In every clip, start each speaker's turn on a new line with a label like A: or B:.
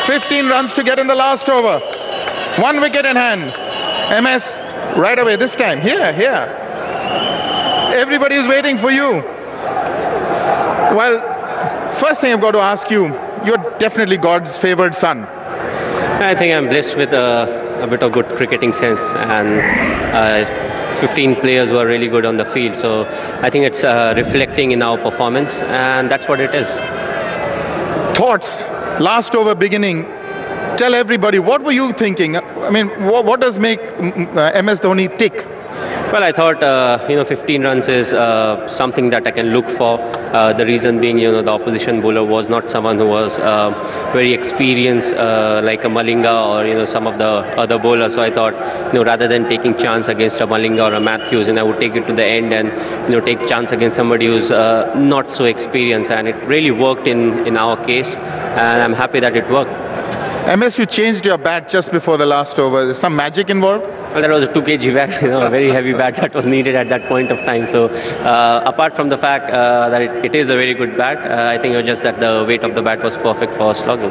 A: 15 runs to get in the last over. 1 wicket in hand. MS right away this time. Here. Everybody is waiting for you. Well, first thing I've got to ask you, you're definitely God's favored son.
B: I think I'm blessed with a bit of good cricketing sense, and 15 players were really good on the field. So I think it's reflecting in our performance, and that's what it is.
A: Thoughts, last over beginning. Tell everybody, what were you thinking? I mean, what does make MS Dhoni tick?
B: Well, I thought 15 runs is something that I can look for. The reason being, the opposition bowler was not someone who was very experienced like a Malinga or some of the other bowlers. So I thought, rather than taking chance against a Malinga or a Matthews, I would take it to the end and take chance against somebody who's not so experienced. And it really worked in our case, and I'm happy that it worked.
A: MS, you changed your bat just before the last over. Is some magic involved?
B: Well, that was a 2 kg bat, a very heavy bat that was needed at that point of time. So, apart from the fact that it is a very good bat, I think it was just that the weight of the bat was perfect for slogging.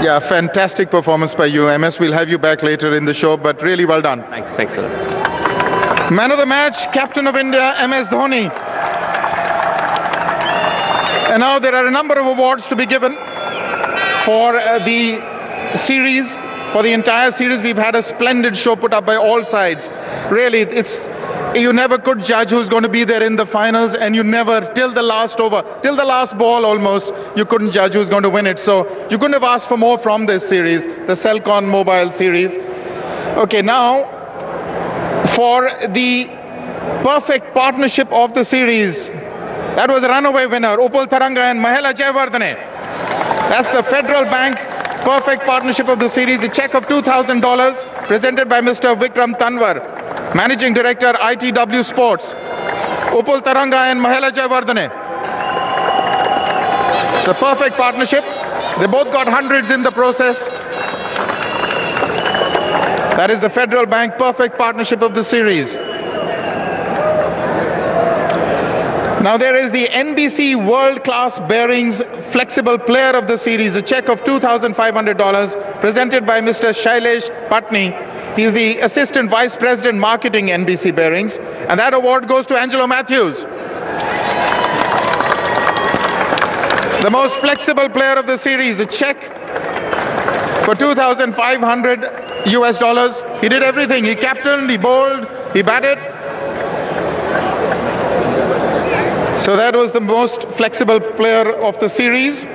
A: Yeah, fantastic performance by you, MS. We'll have you back later in the show, but really well done.
B: Thanks, sir.
A: Man of the match, Captain of India, MS Dhoni. And now there are a number of awards to be given for the series. For the entire series, we've had a splendid show put up by all sides. Really, you never could judge who's going to be there in the finals, and you never, till the last over, till the last ball almost, you couldn't judge who's going to win it. So you couldn't have asked for more from this series, the Celcon Mobile series. Okay, now for the perfect partnership of the series, that was a runaway winner, Upul Tharanga and Mahela Jayawardene. That's the Federal Bank perfect partnership of the series, a check of $2,000 presented by Mr. Vikram Tanwar, Managing Director, ITW Sports. Upul Tharanga and Mahela Jayawardene. The perfect partnership. They both got hundreds in the process. That is the Federal Bank perfect partnership of the series. Now there is the NBC World Class Bearings Flexible Player of the Series, a check of $2,500 presented by Mr. Shailesh Patni. He's the Assistant Vice President Marketing NBC Bearings, and that award goes to Angelo Matthews. The most flexible player of the series, a check for $2,500 US. He did everything. He captained, he bowled, he batted. So that was the most flexible player of the series.